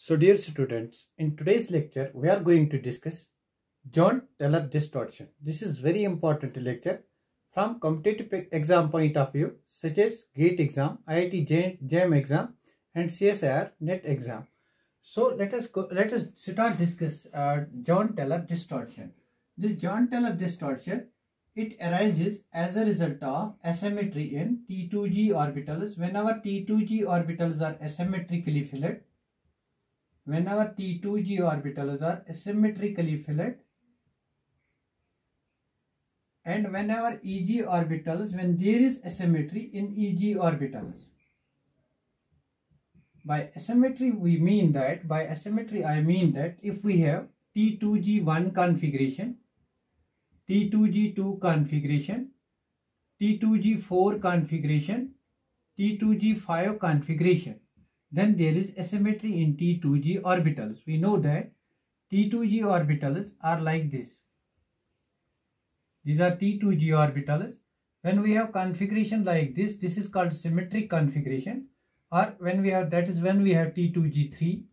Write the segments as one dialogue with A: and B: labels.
A: So dear students, in today's lecture, we are going to discuss Jahn-Teller distortion. This is very important lecture from competitive exam point of view, such as GATE exam, IIT JAM exam and CSIR NET exam. So let us start discuss Jahn-Teller distortion. This Jahn-Teller distortion, it arises as a result of asymmetry in T2G orbitals. Whenever T2G orbitals are asymmetrically filled, whenever T2G orbitals are asymmetrically filled, and whenever EG orbitals, when there is asymmetry in EG orbitals. By asymmetry we mean that, by asymmetry I mean that if we have T2G1 configuration, T2G2 configuration, T2G4 configuration, T2G5 configuration, then there is asymmetry in T2G orbitals. We know that T2G orbitals are like this. These are T2G orbitals. When we have configuration like this, this is called symmetric configuration, or when we have, that is when we have T2G3,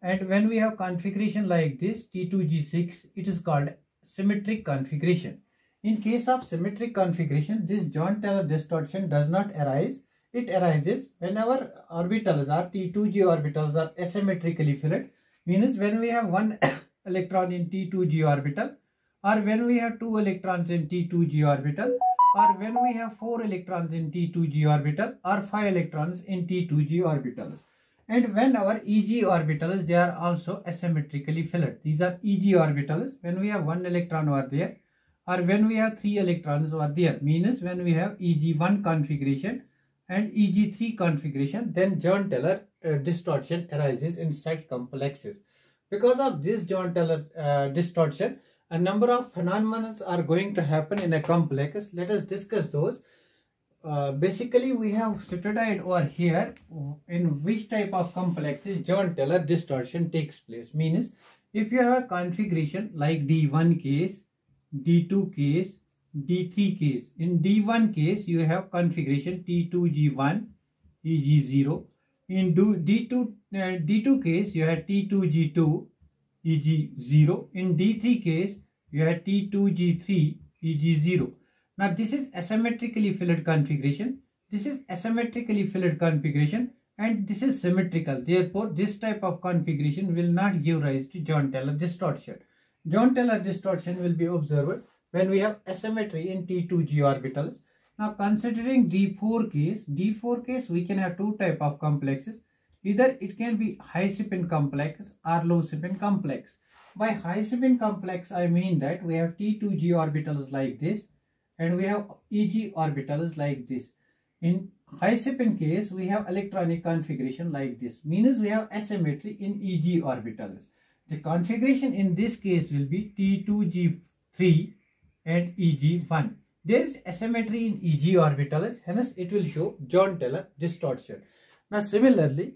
A: and when we have configuration like this, T2G6, it is called symmetric configuration. In case of symmetric configuration, this Jahn-Teller distortion does not arise. It arises whenever orbitals are T2G orbitals are asymmetrically filled, means when we have one electron in T2G orbital, or when we have two electrons in T2G orbital, or when we have 4 electrons in T2G orbital, or 5 electrons in T2G orbitals. And when our EG orbitals, they are also asymmetrically filled. These are EG orbitals when we have 1 electron over there, or when we have 3 electrons over there, means when we have EG1 configuration and EG3 configuration, then Jahn-Teller distortion arises in such complexes. Because of this Jahn-Teller distortion, a number of phenomena are going to happen in a complex. Let us discuss those. Basically, we have studied over here in which type of complexes Jahn-Teller distortion takes place. Means if you have a configuration like D1 case, D2 case, D3 case. In D1 case, you have configuration T2G1, EG0. In D2 case, you have T2G2, EG0. In D3 case, you have T2G3, EG0. Now, this is asymmetrically filled configuration. This is asymmetrically filled configuration, and this is symmetrical. Therefore, this type of configuration will not give rise to Jahn-Teller distortion. Jahn-Teller distortion will be observed when we have asymmetry in T2G orbitals. Now, considering D4 case, we can have two type of complexes. Either it can be high spin complex or low spin complex. By high spin complex, I mean that we have T2G orbitals like this, and we have EG orbitals like this. In high spin case, we have electronic configuration like this, means we have asymmetry in EG orbitals. The configuration in this case will be T2G3 and EG1. There is asymmetry in EG orbitals, hence it will show Jahn-Teller distortion. Now similarly,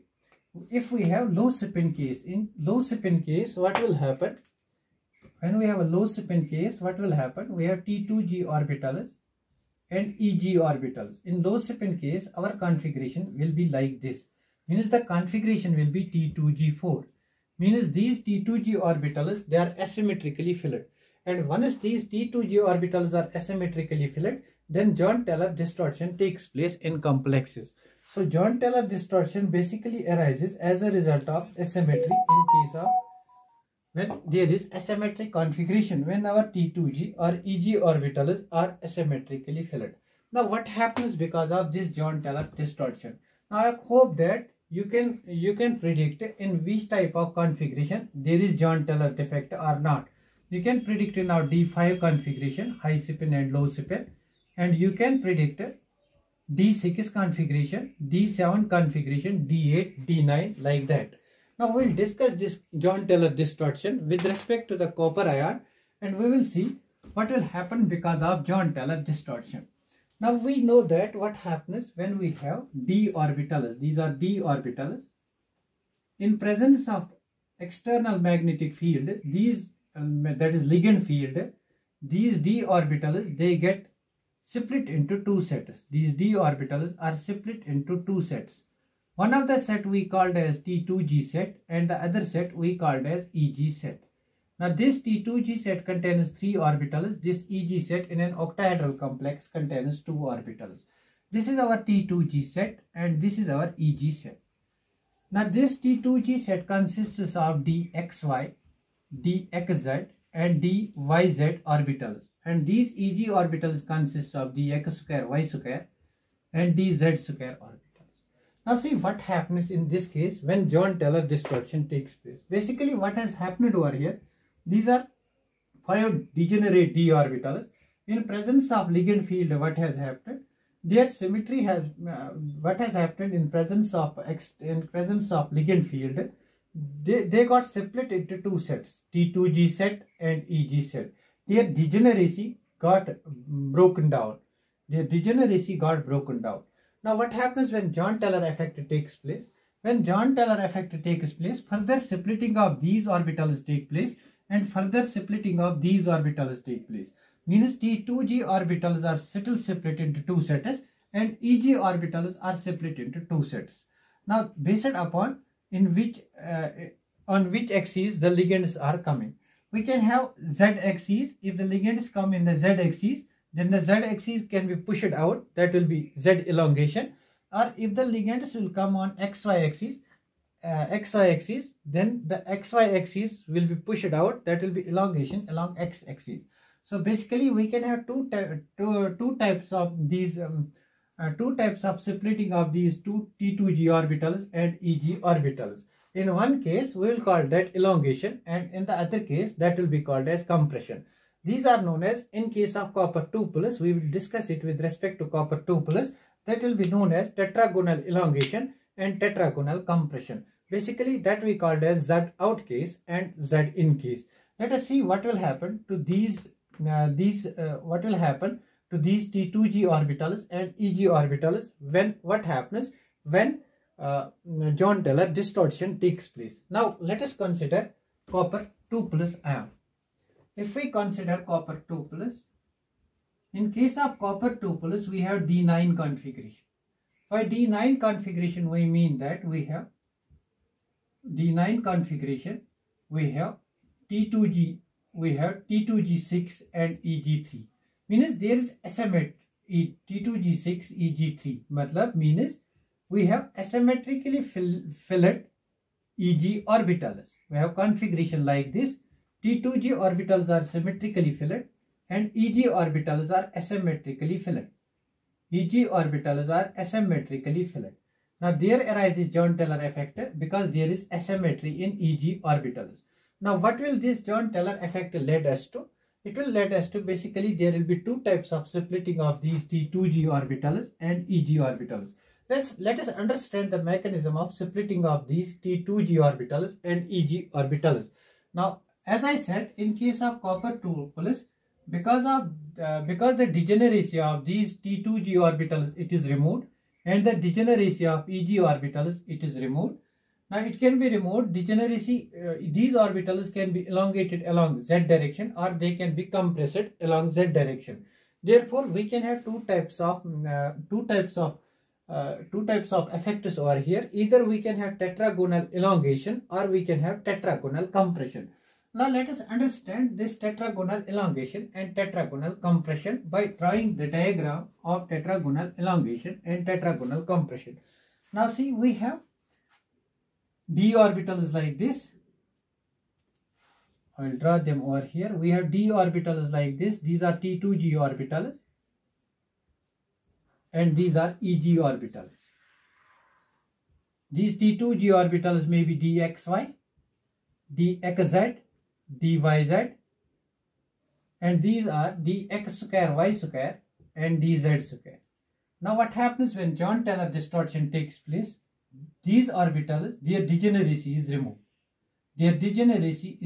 A: if we have low spin case, in low spin case, what will happen? When we have a low spin case, what will happen? We have T2G orbitals and EG orbitals. In low spin case, our configuration will be like this. Means the configuration will be T2G4. Means these T2G orbitals, they are asymmetrically filled. And once these T2G orbitals are asymmetrically filled, then Jahn-Teller distortion takes place in complexes. So Jahn-Teller distortion basically arises as a result of asymmetry in case of when there is asymmetric configuration, when our T2G or EG orbitals are asymmetrically filled. Now what happens because of this Jahn-Teller distortion? Now I hope that you can predict in which type of configuration there is Jahn-Teller defect or not. You can predict in our D5 configuration, high spin and low spin, and you can predict D6 configuration, D7 configuration, D8, D9, like that. Now we will discuss this Jahn-Teller distortion with respect to the copper ion, and we will see what will happen because of Jahn-Teller distortion. Now we know that what happens when we have d orbitals. These are d orbitals. In presence of external magnetic field, these that is ligand field, these d orbitals, they get split into two sets. These d orbitals are split into two sets. One of the set we called as T2G set and the other set we called as EG set. Now this T2G set contains 3 orbitals. This EG set in an octahedral complex contains 2 orbitals. This is our T2G set and this is our EG set. Now this T2G set consists of dxy, dxz and dyz orbitals, and these EG orbitals consist of dx square y square and dz square orbitals. Now see what happens in this case when Jahn-Teller distortion takes place. Basically what has happened over here, these are 5 degenerate d orbitals. In presence of ligand field, what has happened? Their symmetry has what has happened in presence of ligand field. They got split into 2 sets, T2G set and EG set. Their degeneracy got broken down. Now what happens when Jahn-Teller effect takes place? When Jahn-Teller effect takes place, further splitting of these orbitals take place and further splitting of these orbitals take place. Means T2G orbitals are still split into 2 sets and EG orbitals are split into 2 sets. Now based upon on which axis the ligands are coming, we can have Z axis. If the ligands come in the Z axis, then the Z axis can be pushed out, that will be Z elongation. Or if the ligands will come on XY axis, then the XY axis will be pushed out, that will be elongation along X axis. So basically we can have two types of these two types of splitting of these two T2G orbitals and EG orbitals. In one case we will call that elongation and in the other case that will be called as compression. These are known as, in case of copper 2+, we will discuss it with respect to copper 2+, that will be known as tetragonal elongation and tetragonal compression. Basically that we called as Z out case and Z in case. Let us see what will happen to these T2G orbitals and EG orbitals when Jahn-Teller distortion takes place. Now let us consider copper 2+ ion. If we consider copper 2+, in case of copper 2+, we have D9 configuration. By D9 configuration, we mean that we have D9 configuration, we have T2G, we have T2G6 and EG3. Means there is asymmetry, T2G6, EG3. Matlab means we have asymmetrically filled EG orbitals. We have configuration like this. T2G orbitals are symmetrically filled and EG orbitals are asymmetrically filled. Now there arises Jahn-Teller effect because there is asymmetry in EG orbitals. Now what will this Jahn-Teller effect lead us to? It will lead us to, basically there will be 2 types of splitting of these T2G orbitals and EG orbitals. Let us understand the mechanism of splitting of these T2G orbitals and EG orbitals. Now as I said, in case of copper 2+, because the degeneracy of these T2G orbitals it is removed and the degeneracy of EG orbitals it is removed. Now it can be removed, degeneracy, these orbitals can be elongated along Z direction or they can be compressed along Z direction. Therefore we can have two types of effects over here. Either we can have tetragonal elongation or we can have tetragonal compression. Now let us understand this tetragonal elongation and tetragonal compression by drawing the diagram of tetragonal elongation and tetragonal compression. Now see, we have d orbitals like this. I will draw them over here. We have d orbitals like this. These are T2G orbitals and these are EG orbitals. These T2G orbitals may be dxy, dxz, dyz, and these are dx square y square and dz square. Now what happens when Jahn-Teller distortion takes place? These orbitals, their degeneracy is removed. Their degeneracy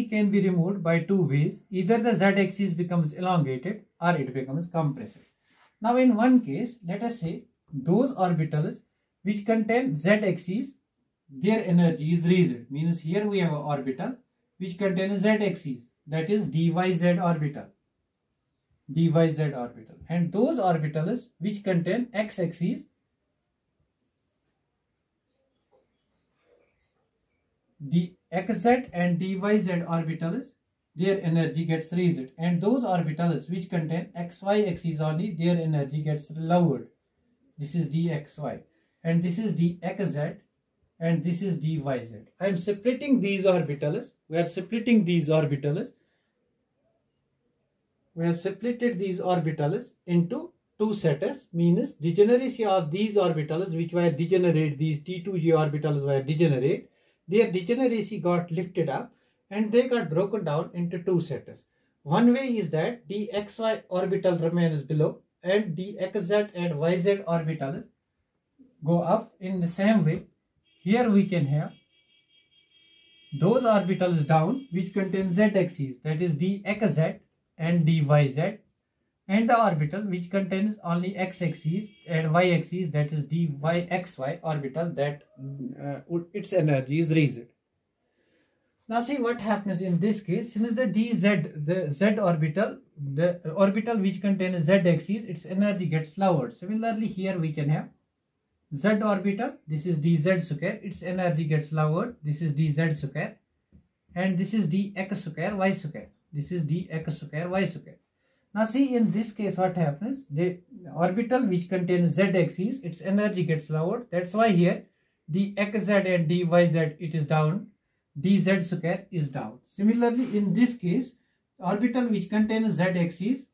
A: can be removed by 2 ways. Either the z-axis becomes elongated or it becomes compressed. Now in one case, let us say those orbitals which contain z-axis, their energy is raised. Means here we have an orbital which contains z-axis, that is dyz orbital. And those orbitals which contain x-axis, the xz and dyz orbitals, their energy gets raised, and those orbitals which contain xy axis only, their energy gets lowered. This is dxy, and this is dxz, and this is dyz. I am splitting these orbitals. We are splitting these orbitals. We have separated these orbitals into two sets, means degeneracy of these orbitals which were degenerate, these T2g orbitals were degenerate, their degeneracy got lifted up and they got broken down into two sets. One way is that dxy orbital remains below and dxz and yz orbitals go up. In the same way, here we can have those orbitals down which contain z axis, that is dxz and dyz, and the orbital which contains only x axis and y axis, that is dyxy orbital, that its energy is raised. Now see what happens in this case. Since the dz, the z orbital, the orbital which contains z axis, its energy gets lowered. Similarly, here we can have z orbital, this is dz square, its energy gets lowered, this is dz square, and this is dx square y square, this is dx square y square. Now see in this case what happens, the orbital which contains z axis, its energy gets lowered, that's why here dxz and dyz it is down, dz square is down. Similarly in this case, orbital which contains z axis,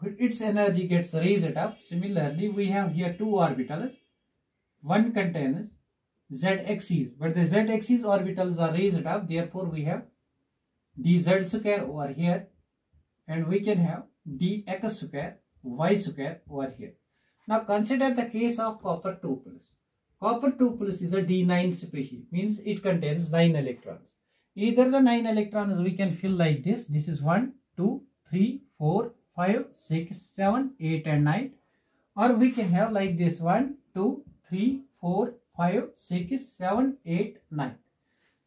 A: its energy gets raised up. Similarly we have here two orbitals, one contains z axis, but the z axis orbitals are raised up, therefore we have dz square over here, and we can have dx square y square over here. Now consider the case of copper 2+. Copper 2+ is a D9 species, means it contains 9 electrons. Either the 9 electrons we can fill like this, this is 1, 2, 3, 4, 5, 6, 7, 8 and 9, or we can have like this 1, 2, 3, 4, 5, 6, 7, 8, 9.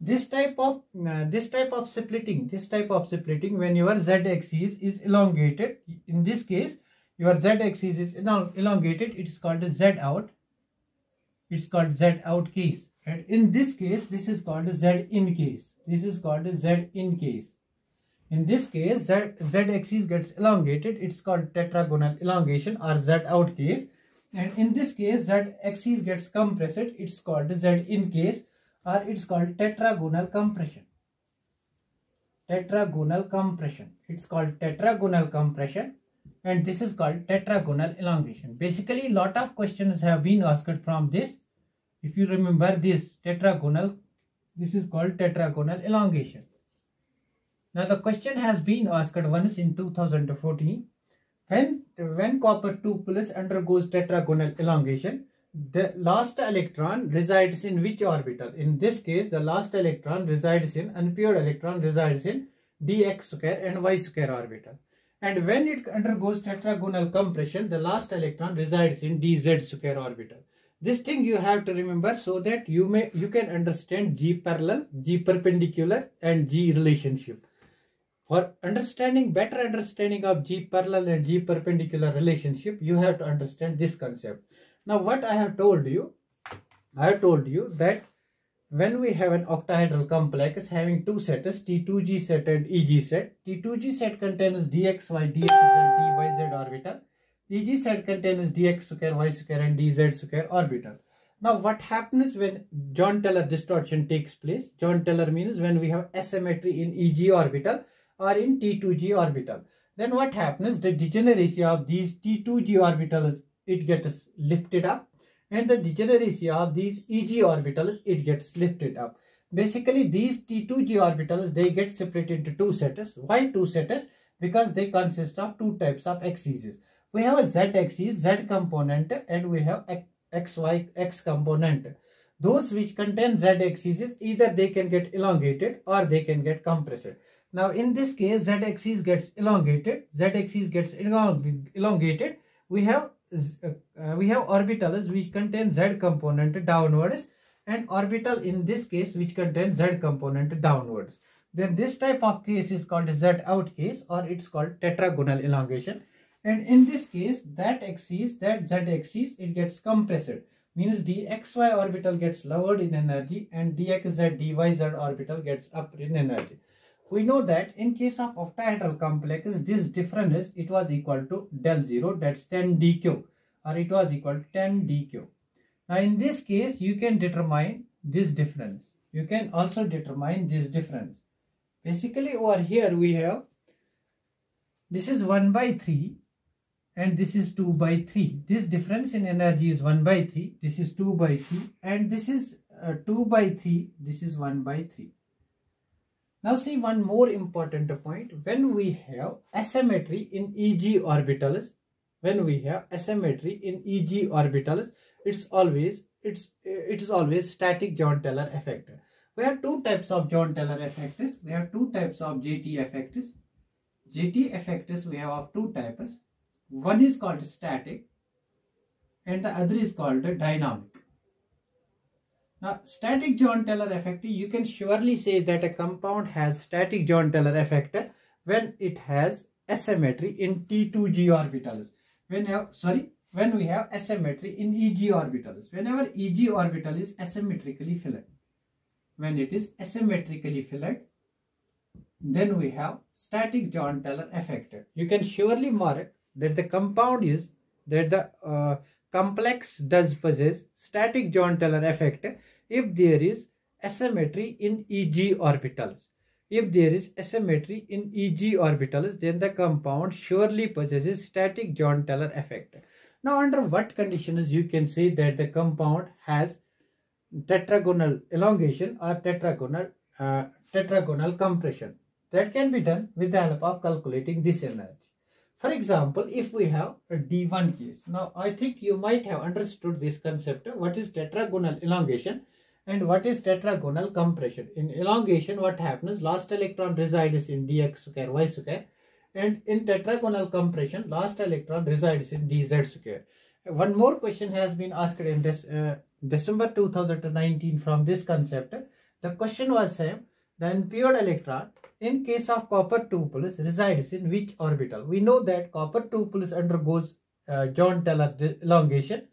A: This type of splitting, when your z-axis is elongated, in this case your z-axis is elongated, it is called a z-out. It's called z-out case, and in this case this is called a z-in case. This is called a z-in case. In this case z-axis gets elongated, it's called tetragonal elongation or z-out case, and in this case z-axis gets compressed, it's called a z-in case, or it's called tetragonal compression. Tetragonal compression. It's called tetragonal compression, and this is called tetragonal elongation. Basically, lot of questions have been asked from this. If you remember this tetragonal, this is called tetragonal elongation. Now the question has been asked once in 2014. When copper 2+ undergoes tetragonal elongation, the last electron resides in which orbital? In this case, the last electron resides in, unpaired electron resides in dx square and y square orbital. And when it undergoes tetragonal compression, the last electron resides in dz square orbital. This thing you have to remember so that you can understand G parallel, G perpendicular and G relationship. For better understanding of G parallel and G perpendicular relationship, you have to understand this concept. Now what I have told you, that when we have an octahedral complex having two sets, T2g set and EG set, T2g set contains dxy, dxz, dyz orbital, EG set contains dx square, y square and dz square orbital. Now what happens when Jahn-Teller distortion takes place? Jahn-Teller means when we have asymmetry in EG orbital or in T2g orbital. Then what happens? The degeneracy of these T2g orbitals, it gets lifted up, and the degeneracy of these EG orbitals, it gets lifted up. Basically these T2g orbitals, they get separated into two sets. Why two sets? Because they consist of two types of axes. We have a z-axis, z component, and we have xy, x component. Those which contain z-axis, either they can get elongated or they can get compressed. Now in this case, z-axis gets elongated, we have orbitals which contain z component downwards, and orbital in this case which contains z component downwards. Then this type of case is called z-out case, or it's called tetragonal elongation. And in this case, that z-axis, it gets compressed. means dxy orbital gets lowered in energy and dxz dyz orbital gets upped in energy. We know that in case of octahedral complexes, this difference it was equal to del 0, that's 10 dq, or it was equal to 10 dq. Now in this case, you can determine this difference. You can also determine this difference. Basically over here we have, this is 1 by 3 and this is 2 by 3. This difference in energy is 1 by 3, this is 2 by 3, and this is 2 by 3, this is 1 by 3. Now see one more important point. When we have asymmetry in Eg orbitals, it is always static Jahn-Teller effect. We have two types of Jahn-Teller effects. We have two types of JT effects. JT effects we have of two types. One is called static and the other is called dynamic. Now, static Jahn-Teller effect, you can surely say that a compound has static Jahn-Teller effect when it has asymmetry in T2G orbitals. When we have asymmetry in Eg orbitals. Whenever Eg orbital is asymmetrically filled. When it is asymmetrically filled, then we have static Jahn-Teller effect. You can surely mark that the compound is, that the complex does possess static Jahn-Teller effect if there is asymmetry in Eg orbitals. If there is asymmetry in Eg orbitals, then the compound surely possesses static Jahn-Teller effect. Now under what conditions you can say that the compound has tetragonal elongation or tetragonal compression? That can be done with the help of calculating this energy. For example, if we have a D1 case. Now I think you might have understood this concept. What is tetragonal elongation and what is tetragonal compression? In elongation, what happens? Last electron resides in dx square y square, and in tetragonal compression, last electron resides in dz square. One more question has been asked in this December 2019 from this concept. The question was same. The unpaired electron in case of copper 2 plus resides in which orbital? We know that copper 2 plus undergoes Jahn-Teller elongation,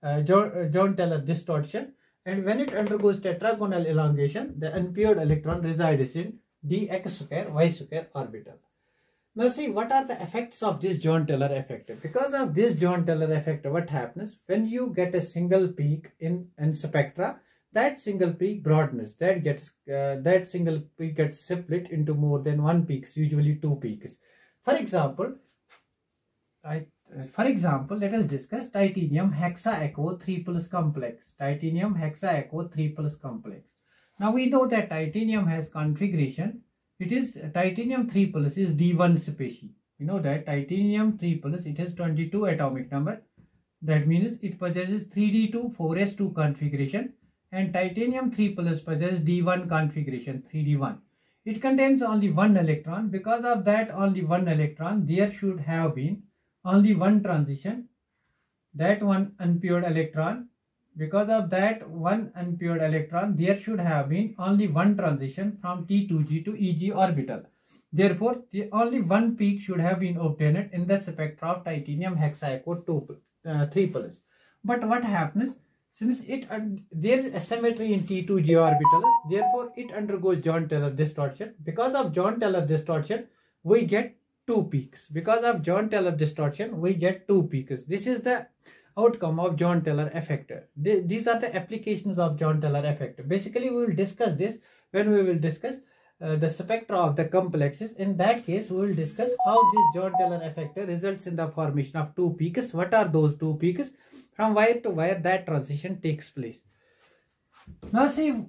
A: Jahn-Teller distortion, and when it undergoes tetragonal elongation, the unpaired electron resides in dx square y square orbital. Now see, what are the effects of this Jahn-Teller effect? Because of this Jahn-Teller effect, what happens when you get a single peak in spectra? That single peak broadens, that single peak gets split into more than one peaks, usually two peaks. For example, let us discuss titanium hexa-echo 3 plus complex. Titanium hexa-echo 3 plus complex. Now we know that titanium has configuration. It is titanium 3 plus is D1 species. You know that titanium 3 plus, it has 22 atomic number. That means it possesses 3d2 4s2 configuration. And titanium 3 plus possesses D1 configuration, 3d1. It contains only one electron. Because of that only one electron, there should have been only one transition, that one unpaired electron. Because of that one unpaired electron, there should have been only one transition from T2G to Eg orbital. Therefore, only one peak should have been obtained in the spectra of titanium hexa-echo 3 plus. But what happens? Since there is asymmetry in T2G orbitals, therefore it undergoes Jahn-Teller distortion. Because of Jahn-Teller distortion, we get two peaks. Because of Jahn-Teller distortion, we get two peaks. This is the outcome of Jahn-Teller effect. These are the applications of Jahn-Teller effect. Basically, we will discuss this when we will discuss the spectra of the complexes. In that case, we will discuss how this Jahn-Teller effect results in the formation of two peaks. What are those two peaks? From wire to wire that transition takes place. Now see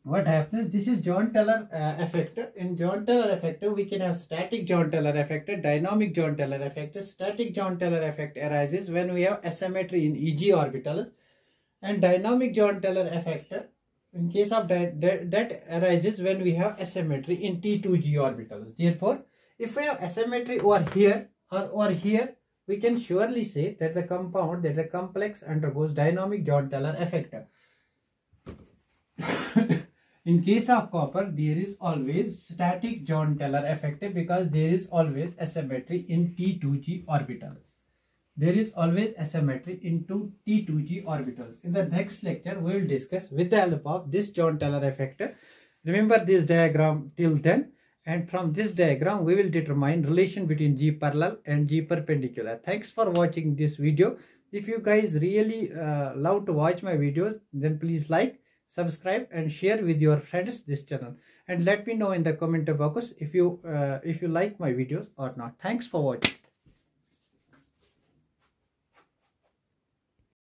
A: what happens. This is Jahn-Teller effect. In Jahn-Teller effect, we can have static Jahn-Teller effect, dynamic Jahn-Teller effect. Static Jahn-Teller effect arises when we have asymmetry in Eg orbitals, and dynamic Jahn-Teller effect in case of that arises when we have asymmetry in T2G orbitals. Therefore, if we have asymmetry over here or over here, we can surely say that the compound, that the complex undergoes dynamic Jahn-Teller effect. In case of copper, there is always static Jahn-Teller effect because there is always asymmetry in T2G orbitals. there is always asymmetry into T2G orbitals. In the next lecture, we will discuss with the help of this John-Taylor effect. Remember this diagram till then, and from this diagram, we will determine relation between G parallel and G perpendicular. Thanks for watching this video. If you guys really love to watch my videos, then please like, subscribe and share with your friends this channel. And let me know in the comment box if you like my videos or not. Thanks for watching.